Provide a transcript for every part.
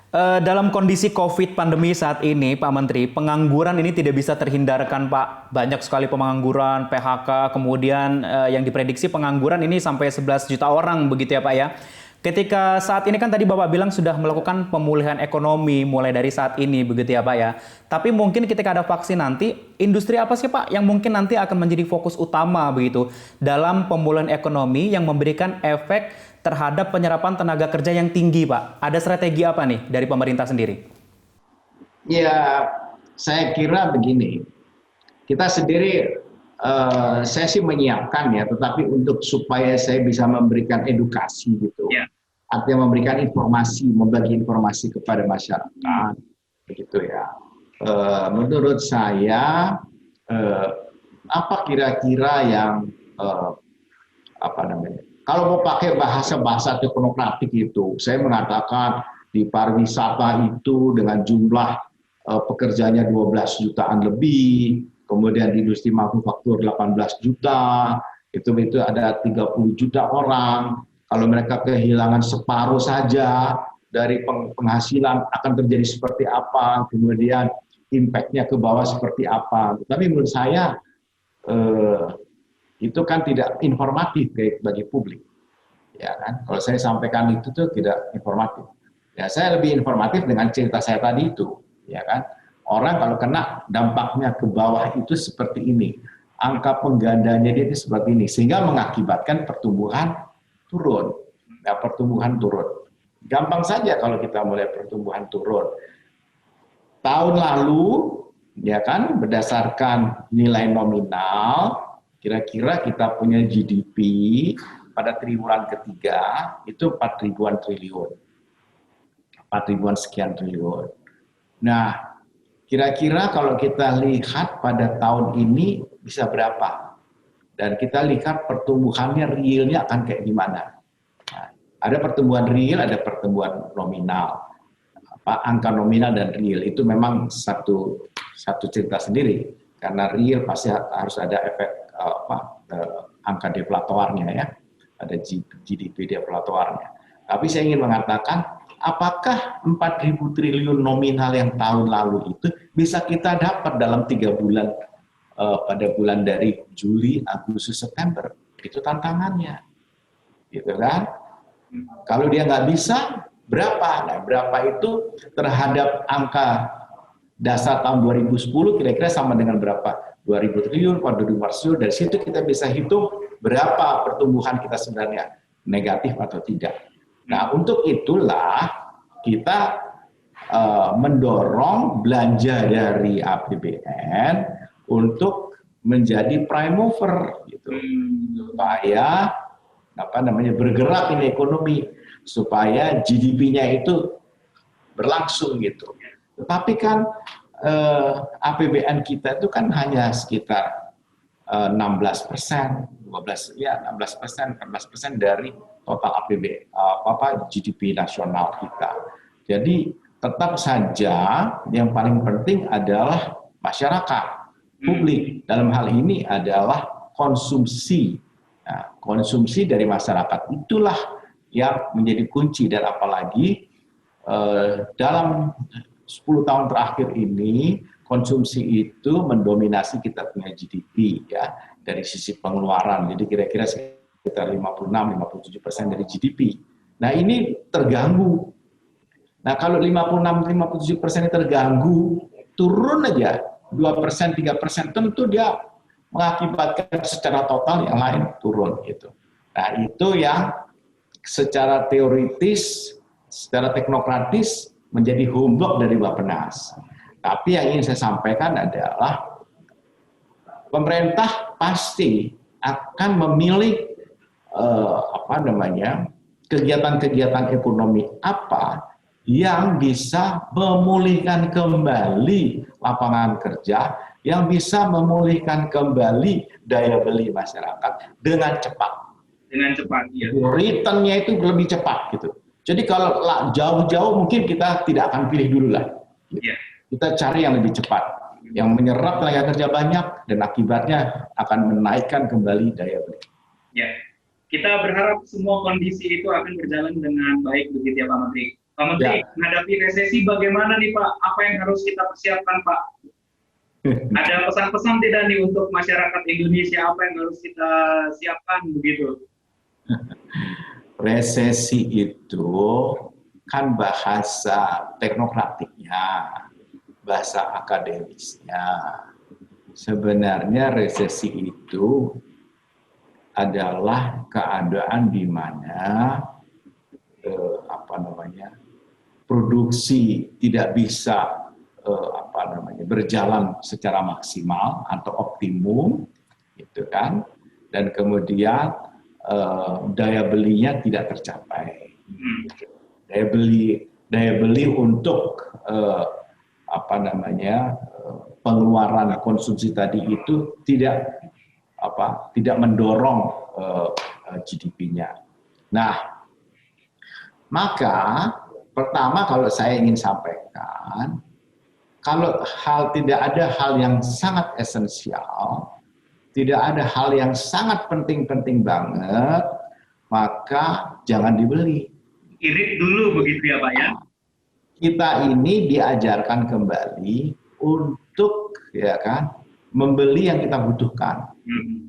Dalam kondisi COVID pandemi saat ini, Pak Menteri, pengangguran ini tidak bisa terhindarkan, Pak. Banyak sekali pengangguran, PHK, kemudian yang diprediksi pengangguran ini sampai 11 juta orang, begitu ya, Pak ya. Ketika saat ini kan tadi Bapak bilang sudah melakukan pemulihan ekonomi mulai dari saat ini, begitu ya, Pak ya. Tapi mungkin ketika ada vaksin nanti, industri apa sih, Pak, yang mungkin nanti akan menjadi fokus utama begitu dalam pemulihan ekonomi yang memberikan efek terhadap penyerapan tenaga kerja yang tinggi, Pak. Ada strategi apa nih dari pemerintah sendiri? Ya, saya kira begini, kita sendiri, saya sih menyiapkan ya, tetapi untuk supaya saya bisa memberikan edukasi gitu, Ya. artinya memberikan informasi, membagi informasi kepada masyarakat, begitu ya. Menurut saya, apa kira-kira yang apa namanya? Kalau mau pakai bahasa teknokratik itu, saya mengatakan di pariwisata itu dengan jumlah pekerjanya 12 jutaan lebih, kemudian di industri manufaktur 18 juta, itu ada 30 juta orang. Kalau mereka kehilangan separuh saja dari penghasilan akan terjadi seperti apa, kemudian impact-nya ke bawah seperti apa. Tapi menurut saya itu kan tidak informatif bagi publik, ya kan? Kalau saya sampaikan itu tuh tidak informatif. Ya, saya lebih informatif dengan cerita saya tadi itu, ya kan? Orang kalau kena dampaknya ke bawah itu seperti ini, angka penggandanya dia itu seperti ini, sehingga mengakibatkan pertumbuhan turun. Nah, pertumbuhan turun. Gampang saja kalau kita mulai pertumbuhan turun. Tahun lalu, ya kan, berdasarkan nilai nominal, kira-kira kita punya GDP pada triwulan ketiga itu 4 ribuan triliun. 4 ribuan sekian triliun. Nah, kira-kira kalau kita lihat pada tahun ini bisa berapa? Dan kita lihat pertumbuhannya realnya akan kayak gimana. Nah, ada pertumbuhan real, ada pertumbuhan nominal. Angka nominal dan real itu memang satu cerita sendiri. Karena real pasti harus ada efek angka deflatornya ya, ada GDP deflatornya. Tapi saya ingin mengatakan, apakah 4.000 triliun nominal yang tahun lalu itu bisa kita dapat dalam 3 bulan pada bulan dari Juli, Agustus, September? Itu tantangannya, gitu kan? Kalau dia nggak bisa, berapa? Nah, berapa itu terhadap angka dasar tahun 2010 kira-kira sama dengan berapa? 2.000 triliun, 4.000 triliun, dari situ kita bisa hitung berapa pertumbuhan kita sebenarnya, negatif atau tidak. Nah, untuk itulah kita mendorong belanja dari APBN untuk menjadi prime mover, gitu, supaya bergerak ini ekonomi, supaya GDP-nya itu berlangsung gitu. Tetapi kan APBN kita itu kan hanya sekitar 16%, 14% dari total GDP nasional kita. Jadi tetap saja yang paling penting adalah masyarakat, publik. Dalam hal ini adalah konsumsi. Nah, konsumsi dari masyarakat itulah yang menjadi kunci, dan apalagi dalam 10 tahun terakhir ini konsumsi itu mendominasi kita punya GDP ya, dari sisi pengeluaran. Jadi kira-kira sekitar 56-57% dari GDP. Nah, ini terganggu. Nah, kalau 56-57% ini terganggu, turun aja 2%, 3%, tentu dia mengakibatkan secara total yang lain turun gitu. Nah, itu yang secara teoritis, secara teknokratis menjadi homework dari Bappenas. Tapi yang ingin saya sampaikan adalah pemerintah pasti akan memilih kegiatan-kegiatan ekonomi apa yang bisa memulihkan kembali lapangan kerja, yang bisa memulihkan kembali daya beli masyarakat dengan cepat. Dengan cepat, ya. Return-nya itu lebih cepat gitu. Jadi kalau jauh-jauh mungkin kita tidak akan pilih dulu lah. Ya. Kita cari yang lebih cepat, yang menyerap tenaga kerja banyak dan akibatnya akan menaikkan kembali daya beli. Ya, kita berharap semua kondisi itu akan berjalan dengan baik begitu ya Pak Menteri. Pak Menteri, Ya. menghadapi resesi bagaimana nih Pak? Apa yang harus kita persiapkan Pak? Ada pesan-pesan tidak nih untuk masyarakat Indonesia, apa yang harus kita siapkan begitu? Resesi itu kan bahasa teknokratiknya, bahasa akademisnya. Sebenarnya resesi itu adalah keadaan di mana produksi tidak bisa berjalan secara maksimal atau optimum, gitu kan, dan kemudian daya belinya tidak tercapai. Daya beli untuk pengeluaran konsumsi tadi itu tidak mendorong GDP-nya. Nah, maka pertama kalau saya ingin sampaikan, kalau tidak ada hal yang sangat esensial, tidak ada hal yang sangat penting-penting banget, maka jangan dibeli. Irit dulu begitu ya Pak ya? Kita ini diajarkan kembali untuk membeli yang kita butuhkan,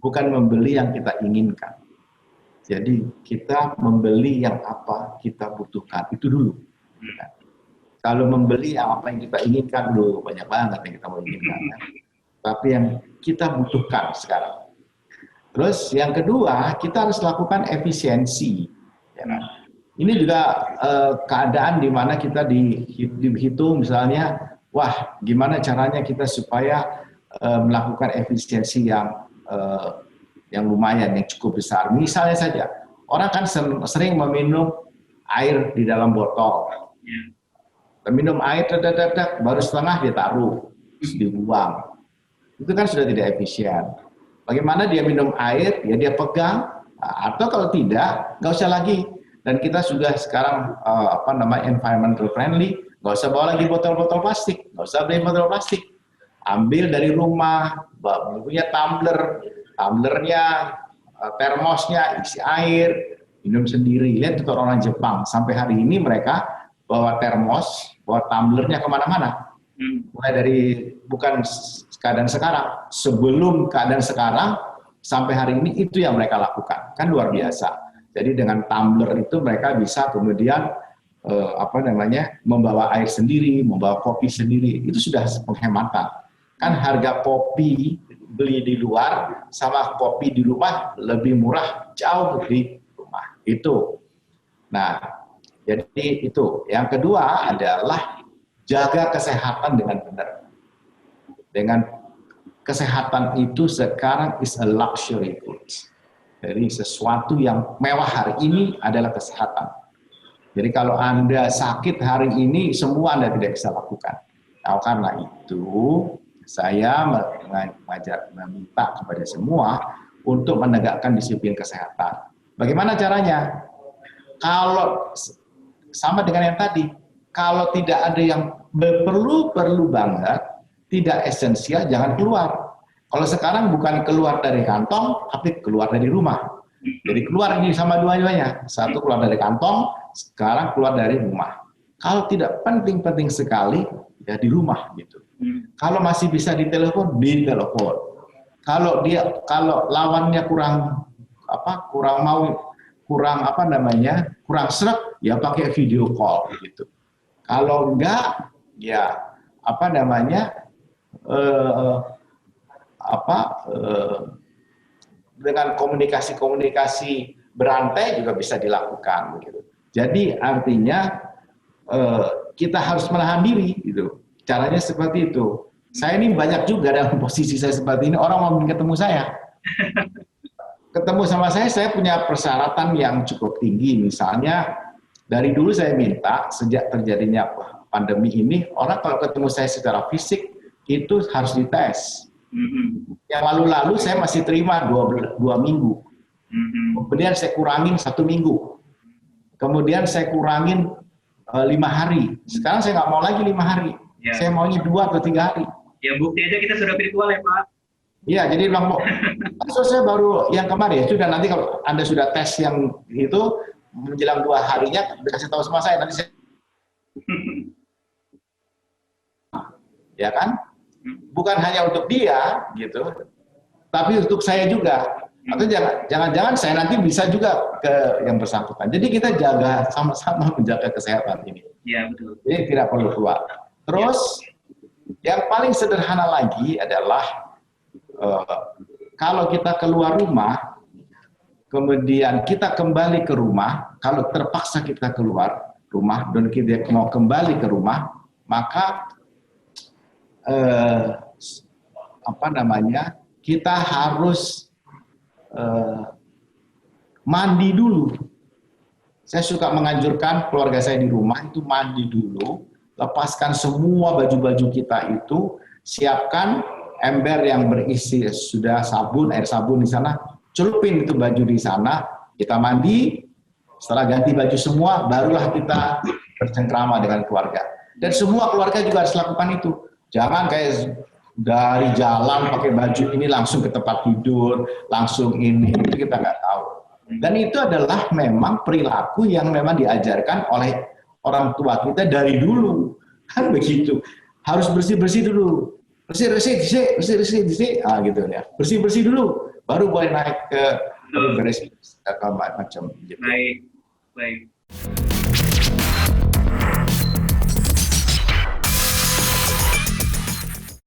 bukan membeli yang kita inginkan. Jadi kita membeli yang apa kita butuhkan itu dulu. Kalau membeli apa yang kita inginkan dulu banyak banget yang kita mau inginkan. Tapi yang kita butuhkan sekarang. Terus yang kedua, kita harus lakukan efisiensi. Ini juga keadaan di mana kita dihitung misalnya, wah gimana caranya kita supaya melakukan efisiensi yang lumayan, yang cukup besar. Misalnya saja, orang kan sering meminum air di dalam botol. Minum air, baru setengah dia taruh, terus dibuang. Itu kan sudah tidak efisien. Bagaimana dia minum air, ya dia pegang, atau kalau tidak, nggak usah lagi. Dan kita sudah sekarang environmental friendly, nggak usah bawa lagi botol-botol plastik, nggak usah beli botol plastik. Ambil dari rumah, punya tumblernya, termosnya, isi air, minum sendiri. Lihat itu orang Jepang, sampai hari ini mereka bawa termos, bawa tumblernya kemana-mana. Mulai dari bukan keadaan sekarang, sebelum keadaan sekarang sampai hari ini itu yang mereka lakukan, kan luar biasa. Jadi dengan tumbler itu mereka bisa kemudian membawa air sendiri, membawa kopi sendiri, itu sudah penghematan. Kan harga kopi beli di luar sama kopi di rumah lebih murah jauh di rumah itu. Nah, jadi itu. Yang kedua adalah jaga kesehatan dengan benar. Dengan kesehatan itu sekarang is a luxury goods. Jadi sesuatu yang mewah hari ini adalah kesehatan. Jadi kalau Anda sakit hari ini, semua Anda tidak bisa lakukan. Nah, karena itu saya meminta kepada semua untuk menegakkan disiplin kesehatan. Bagaimana caranya? Kalau sama dengan yang tadi, kalau tidak ada yang perlu banget, tidak esensial, jangan keluar. Kalau sekarang bukan keluar dari kantong, tapi keluar dari rumah. Jadi keluar ini sama dua-duanya. Satu keluar dari kantong, sekarang keluar dari rumah. Kalau tidak penting-penting sekali, ya di rumah gitu. Kalau masih bisa ditelepon, ditelepon. Kalau lawannya kurang srek, ya pakai video call gitu. Kalau enggak, ya dengan komunikasi berantai juga bisa dilakukan begitu. Jadi artinya kita harus menahan diri gitu. Caranya seperti itu. Saya ini banyak juga dalam posisi saya seperti ini, orang mau ketemu saya. Ketemu sama saya punya persyaratan yang cukup tinggi. Misalnya dari dulu saya minta sejak terjadinya pandemi ini, orang kalau ketemu saya secara fisik itu harus dites. Yang lalu-lalu saya masih terima 2 minggu. Kemudian saya kurangin 1 minggu. Kemudian saya kurangin 5 hari. Sekarang saya nggak mau lagi 5 hari. Ya. Saya maunya 2 atau 3 hari. Ya bukti aja kita sudah virtual ya Pak. Iya, jadi bilang, so saya baru yang kemarin, sudah nanti kalau Anda sudah tes yang itu, menjelang 2 harinya, dikasih tahu sama saya, nanti saya ya kan? Bukan hanya untuk dia, gitu, tapi untuk saya juga. Atau jangan-jangan saya nanti bisa juga ke yang bersangkutan. Jadi kita jaga sama-sama menjaga kesehatan ini. Iya, betul. Jadi tidak perlu keluar. Terus yang paling sederhana lagi adalah kalau kita keluar rumah, kemudian kita kembali ke rumah, kalau terpaksa kita keluar rumah dan kita mau kembali ke rumah, maka kita harus mandi dulu. Saya suka menganjurkan keluarga saya di rumah itu mandi dulu, lepaskan semua baju-baju kita itu, siapkan ember yang berisi sudah sabun, air sabun di sana, celupin itu baju di sana, kita mandi, setelah ganti baju semua, barulah kita bercengkrama dengan keluarga. Dan semua keluarga juga harus lakukan itu. Jangan kayak dari jalan pakai baju ini langsung ke tempat tidur, langsung ini, itu kita nggak tahu. Dan itu adalah memang perilaku yang memang diajarkan oleh orang tua kita dari dulu. Kan begitu. Harus bersih-bersih dulu. Bersih-bersih, gitu ya. Bersih-bersih dulu, baru boleh naik ke beres macam gitu. Baik, baik.